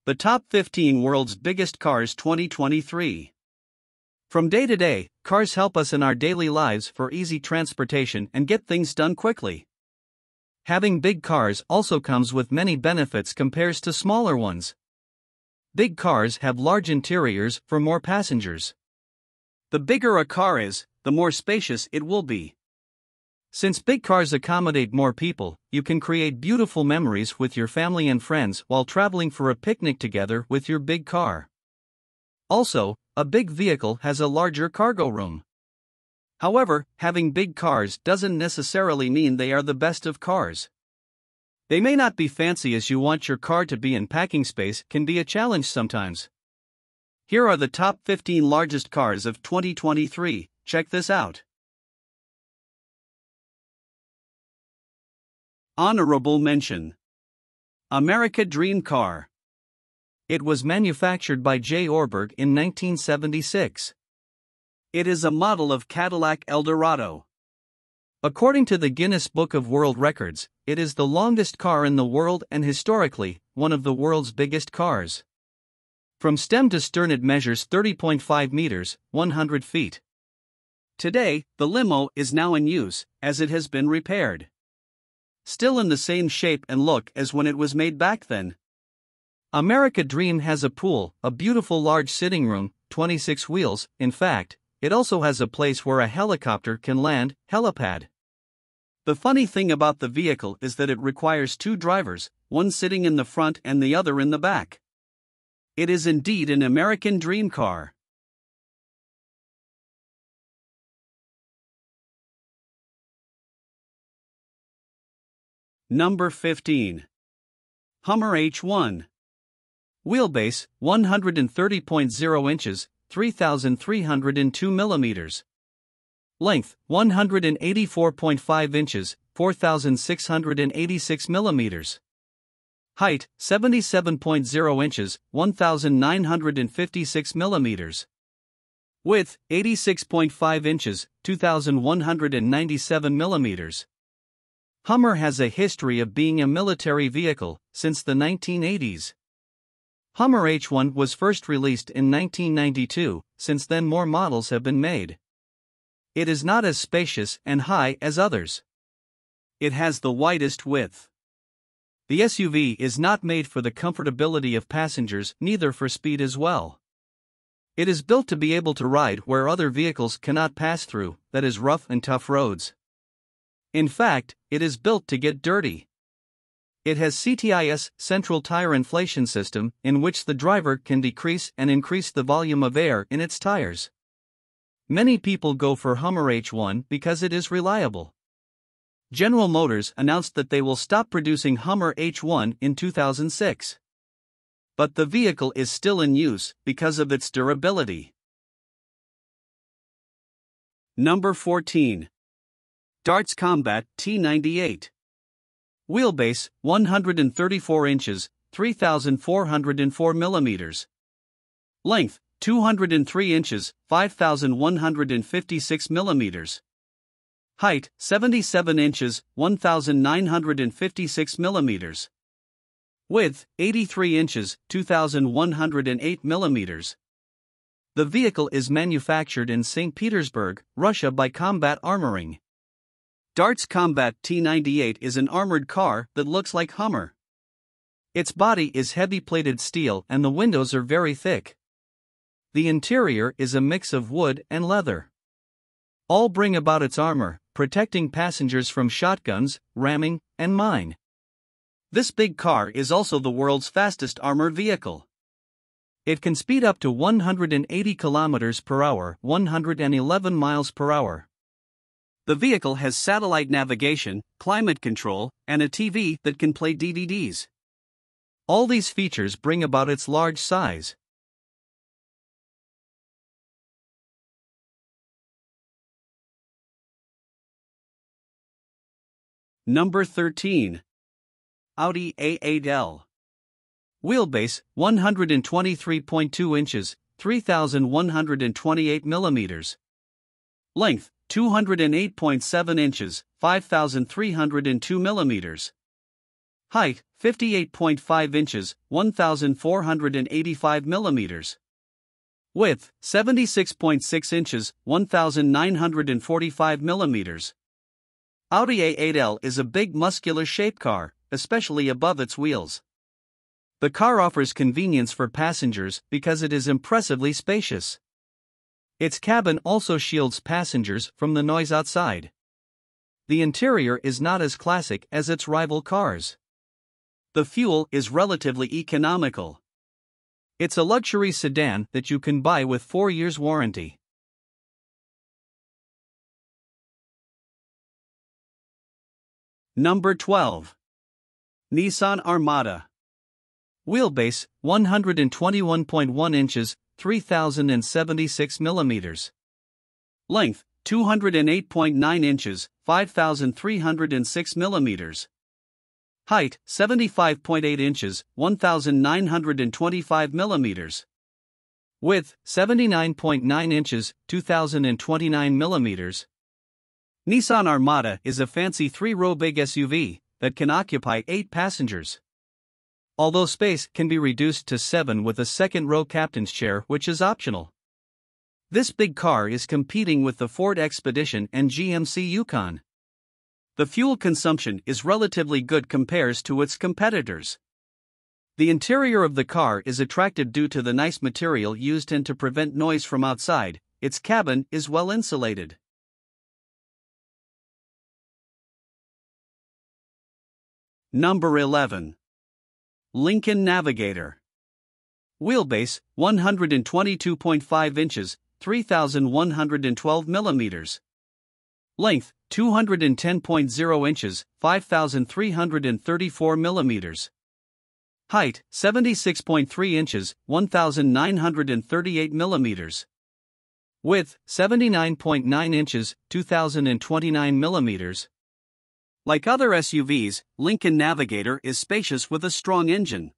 The Top 15 World's Biggest Cars 2023. From day to day, cars help us in our daily lives for easy transportation and get things done quickly. Having big cars also comes with many benefits compared to smaller ones. Big cars have large interiors for more passengers. The bigger a car is, the more spacious it will be. Since big cars accommodate more people, you can create beautiful memories with your family and friends while traveling for a picnic together with your big car. Also, a big vehicle has a larger cargo room. However, having big cars doesn't necessarily mean they are the best of cars. They may not be fancy as you want your car to be, and packing space can be a challenge sometimes. Here are the top 15 largest cars of 2023, check this out. Honorable mention. America Dream Car. It was manufactured by J. Orberg in 1976. It is a model of Cadillac Eldorado. According to the Guinness Book of World Records, it is the longest car in the world and historically, one of the world's biggest cars. From stem to stern it measures 30.5 meters, 100 feet. Today, the limo is now in use, as it has been repaired. Still in the same shape and look as when it was made back then. America Dream has a pool, a beautiful large sitting room, 26 wheels. In fact, it also has a place where a helicopter can land, helipad. The funny thing about the vehicle is that it requires two drivers, one sitting in the front and the other in the back. It is indeed an American dream car. Number 15. Hummer H1. Wheelbase, 130.0 inches, 3,302 millimeters. Length, 184.5 inches, 4,686 millimeters. Height, 77.0 inches, 1,956 millimeters. Width, 86.5 inches, 2,197 millimeters. Hummer has a history of being a military vehicle since the 1980s. Hummer H1 was first released in 1992, since then more models have been made. It is not as spacious and high as others. It has the widest width. The SUV is not made for the comfortability of passengers, neither for speed as well. It is built to be able to ride where other vehicles cannot pass through, that is rough and tough roads. In fact, it is built to get dirty. It has CTIS, Central Tire Inflation System, in which the driver can decrease and increase the volume of air in its tires. Many people go for Hummer H1 because it is reliable. General Motors announced that they will stop producing Hummer H1 in 2006. But the vehicle is still in use because of its durability. Number 14. Darts Combat T98. Wheelbase, 134 inches, 3,404 millimeters. Length, 203 inches, 5,156 millimeters. Height, 77 inches, 1,956 millimeters. Width, 83 inches, 2,108 millimeters. The vehicle is manufactured in St. Petersburg, Russia by Combat Armoring. Darts Combat T98 is an armored car that looks like Hummer. Its body is heavy-plated steel and the windows are very thick. The interior is a mix of wood and leather. All bring about its armor, protecting passengers from shotguns, ramming, and mine. This big car is also the world's fastest armored vehicle. It can speed up to 180 kilometers per hour, 111 miles per hour. The vehicle has satellite navigation, climate control, and a TV that can play DVDs. All these features bring about its large size. Number 13. Audi A8L. Wheelbase, 123.2 inches, 3,128 millimeters. Length, 208.7 inches, 5,302 millimeters. Height, 58.5 inches, 1,485 millimeters. Width, 76.6 inches, 1,945 millimeters. Audi A8L is a big muscular-shaped car, especially above its wheels. The car offers convenience for passengers because it is impressively spacious. Its cabin also shields passengers from the noise outside. The interior is not as classic as its rival cars. The fuel is relatively economical. It's a luxury sedan that you can buy with 4 years warranty. Number 12. Nissan Armada. Wheelbase, 121.1 inches, 3,076 millimeters. Length, 208.9 inches, 5,306 millimeters. Height, 75.8 inches, 1,925 millimeters. Width, 79.9 inches, 2,029 millimeters. Nissan Armada is a fancy 3-row big SUV that can occupy 8 passengers. Although space can be reduced to 7 with a second-row captain's chair, which is optional. This big car is competing with the Ford Expedition and GMC Yukon. The fuel consumption is relatively good compared to its competitors. The interior of the car is attractive due to the nice material used and to prevent noise from outside. Its cabin is well insulated. Number 11. Lincoln Navigator. Wheelbase, 122.5 inches, 3,112 millimeters. Length, 210.0 inches, 5,334 millimeters. Height, 76.3 inches, 1,938 millimeters. Width, 79.9 inches, 2,029 millimeters. Like other SUVs, Lincoln Navigator is spacious with a strong engine.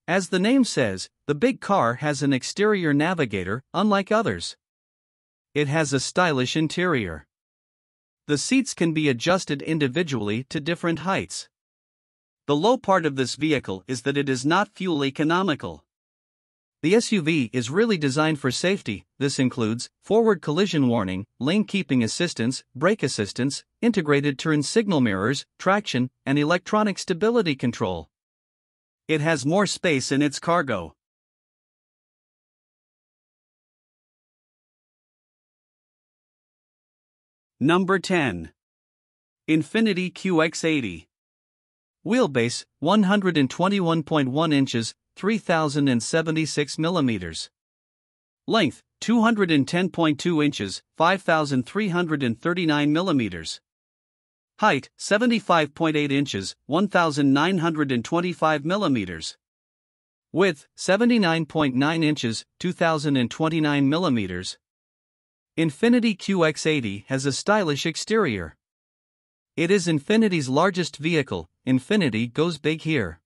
As the name says, the big car has an exterior navigator, unlike others. It has a stylish interior. The seats can be adjusted individually to different heights. The low part of this vehicle is that it is not fuel economical. The SUV is really designed for safety. This includes forward collision warning, lane keeping assistance, brake assistance, integrated turn signal mirrors, traction, and electronic stability control. It has more space in its cargo. Number 10. Infiniti QX80. Wheelbase, 121.1 inches, 3,076 millimeters. Length, 210.2 inches, 5,339 millimeters. Height, 75.8 inches, 1,925 millimeters. Width, 79.9 inches, 2,029 millimeters. Infiniti QX80 has a stylish exterior. It is Infiniti's largest vehicle. Infiniti goes big here.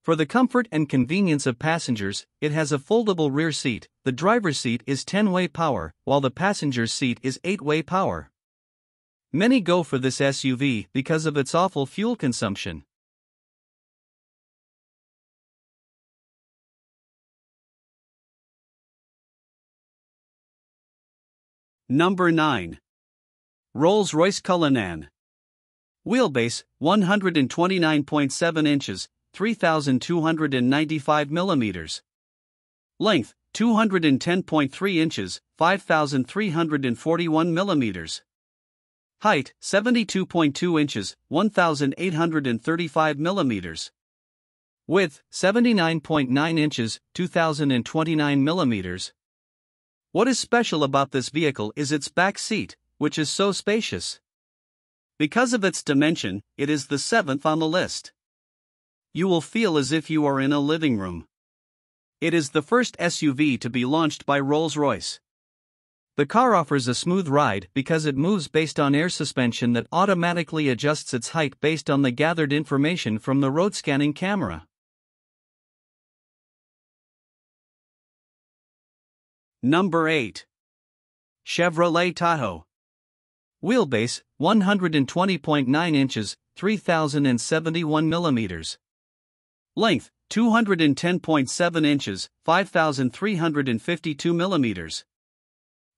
For the comfort and convenience of passengers, it has a foldable rear seat. The driver's seat is 10-way power, while the passenger's seat is 8-way power. Many go for this SUV because of its awful fuel consumption. Number 9. Rolls-Royce Cullinan. Wheelbase, 129.7 inches, 3,295 millimeters. Length, 210.3 inches, 5,341 millimeters. Height, 72.2 inches, 1,835 millimeters. Width, 79.9 inches, 2,029 millimeters. What is special about this vehicle is its back seat, which is so spacious. Because of its dimension, it is the 7th on the list. You will feel as if you are in a living room. It is the first SUV to be launched by Rolls-Royce. The car offers a smooth ride because it moves based on air suspension that automatically adjusts its height based on the gathered information from the road scanning camera. Number 8. Chevrolet Tahoe. Wheelbase, 120.9 inches, 3,071 millimeters. Length, 210.7 inches, 5,352 millimeters.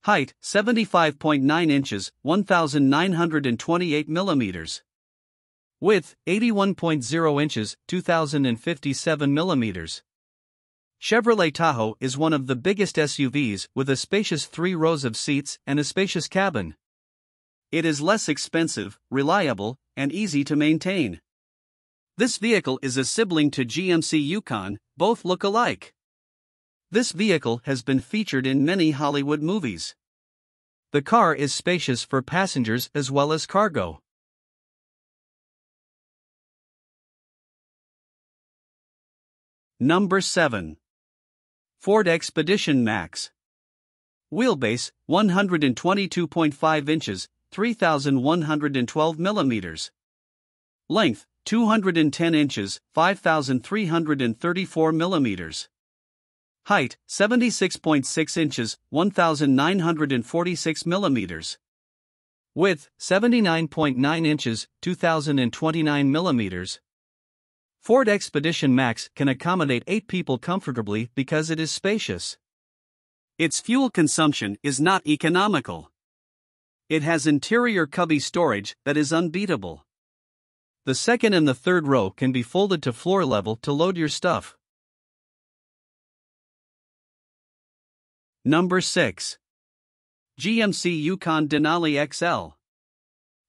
Height, 75.9 inches, 1,928 millimeters. Width, 81.0 inches, 2,057 millimeters. Chevrolet Tahoe is one of the biggest SUVs with a spacious 3 rows of seats and a spacious cabin. It is less expensive, reliable, and easy to maintain. This vehicle is a sibling to GMC Yukon, both look alike. This vehicle has been featured in many Hollywood movies. The car is spacious for passengers as well as cargo. Number 7. Ford Expedition Max. Wheelbase, 122.5 inches, 3,112 millimeters. Length, 210 inches, 5,334 millimeters. Height, 76.6 inches, 1,946 millimeters. Width, 79.9 inches, 2,029 millimeters. Ford Expedition Max can accommodate 8 people comfortably because it is spacious. Its fuel consumption is not economical. It has interior cubby storage that is unbeatable. The second and the third row can be folded to floor level to load your stuff. Number 6. GMC Yukon Denali XL.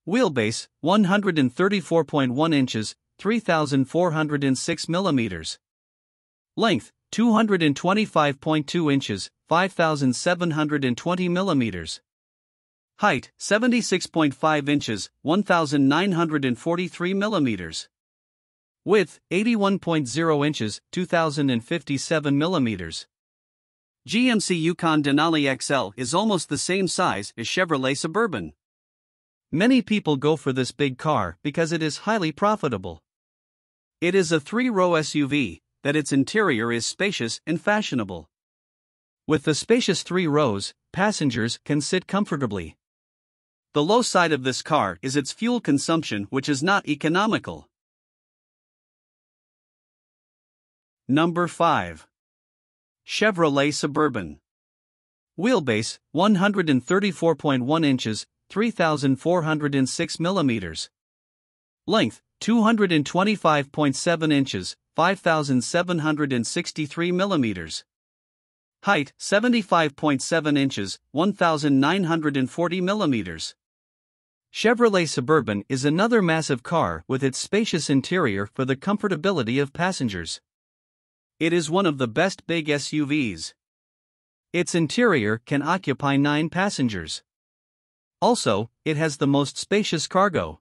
Wheelbase, 134.1 inches, 3,406 millimeters. Length, 225.2 inches, 5,720 millimeters. Height, 76.5 inches, 1,943 millimeters. Width, 81.0 inches, 2,057 millimeters. GMC Yukon Denali XL is almost the same size as Chevrolet Suburban. Many people go for this big car because it is highly profitable. It is a 3-row SUV, that its interior is spacious and fashionable. With the spacious 3 rows, passengers can sit comfortably. The low side of this car is its fuel consumption, which is not economical. Number 5. Chevrolet Suburban. Wheelbase, 134.1 inches, 3,406 millimeters. Length, 225.7 inches, 5,763 millimeters. Height, 75.7 inches, 1,940 millimeters. Chevrolet Suburban is another massive car with its spacious interior for the comfortability of passengers. It is one of the best big SUVs. Its interior can occupy 9 passengers. Also, it has the most spacious cargo.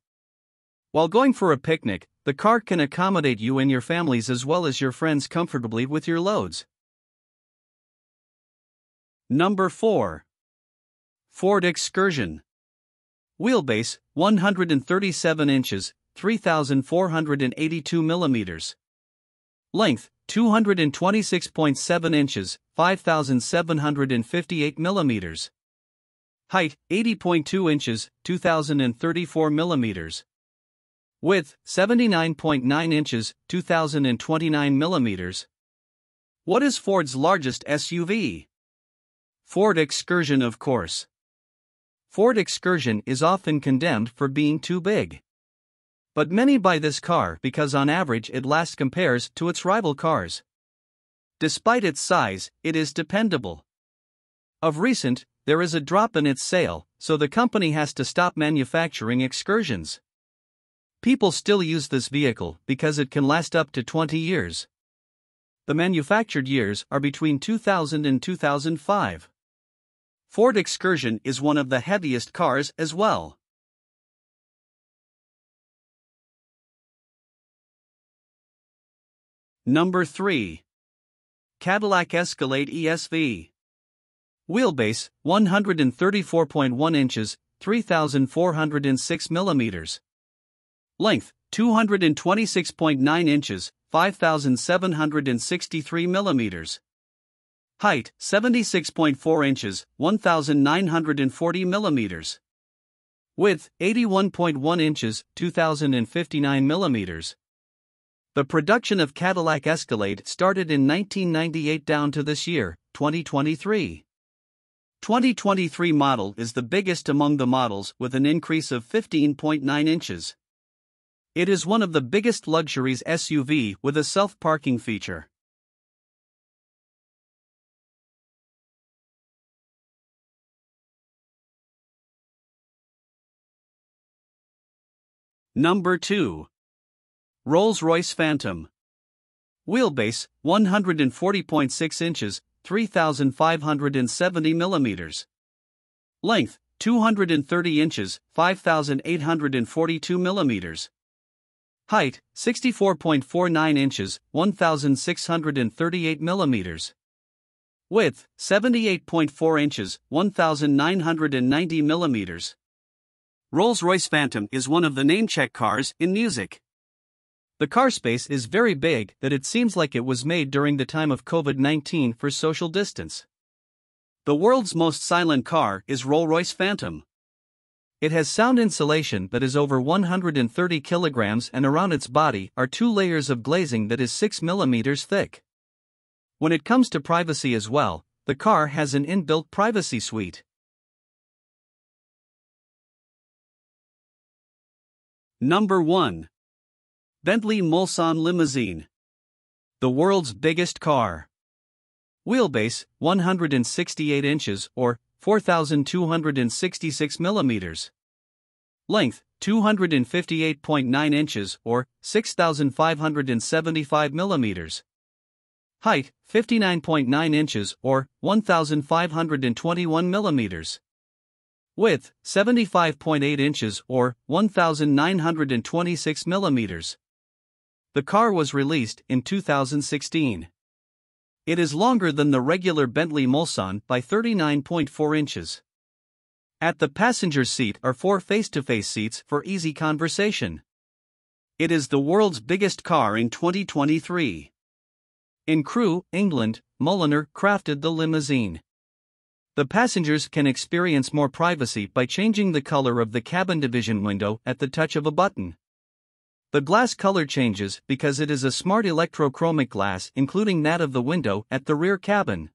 While going for a picnic, the car can accommodate you and your families as well as your friends comfortably with your loads. Number 4. Ford Excursion. Wheelbase, 137 inches, 3,482 millimeters. Length, 226.7 inches, 5,758 millimeters. Height, 80.2 inches, 2,034 millimeters. Width, 79.9 inches, 2,029 millimeters. What is Ford's largest SUV? Ford Excursion, of course. Ford Excursion is often condemned for being too big. But many buy this car because on average it lasts compares to its rival cars. Despite its size, it is dependable. Of recent, there is a drop in its sale, so the company has to stop manufacturing Excursions. People still use this vehicle because it can last up to 20 years. The manufactured years are between 2000 and 2005. Ford Excursion is one of the heaviest cars as well. Number 3. Cadillac Escalade ESV. Wheelbase, 134.1 inches, 3,406 millimeters. Length, 226.9 inches, 5,763 millimeters. Height, 76.4 inches, 1,940 millimeters. Width 81.1 inches, 2059 millimeters. The production of Cadillac Escalade started in 1998 down to this year, 2023. 2023 model is the biggest among the models with an increase of 15.9 inches. It is one of the biggest luxuries SUV with a self-parking feature. Number 2. Rolls-Royce Phantom. Wheelbase, 140.6 inches, 3,570 millimeters. Length, 230 inches, 5,842 millimeters. Height, 64.49 inches, 1,638 millimeters. Width, 78.4 inches, 1,990 millimeters. Rolls-Royce Phantom is one of the name-check cars in music. The car space is very big that it seems like it was made during the time of COVID-19 for social distance. The world's most silent car is Rolls-Royce Phantom. It has sound insulation that is over 130 kilograms, and around its body are 2 layers of glazing that is 6 millimeters thick. When it comes to privacy as well, the car has an inbuilt privacy suite. Number 1. Bentley Mulsanne Limousine. The world's biggest car. Wheelbase, 168 inches or 4,266 millimeters. Length, 258.9 inches or 6,575 millimeters. Height, 59.9 inches or 1,521 millimeters. Width, 75.8 inches or 1,926 millimeters. The car was released in 2016. It is longer than the regular Bentley Mulsanne by 39.4 inches. At the passenger seat are 4 face-to-face seats for easy conversation. It is the world's biggest car in 2023. In Crewe, England, Mulliner crafted the limousine. The passengers can experience more privacy by changing the color of the cabin division window at the touch of a button. The glass color changes because it is a smart electrochromic glass, including that of the window at the rear cabin.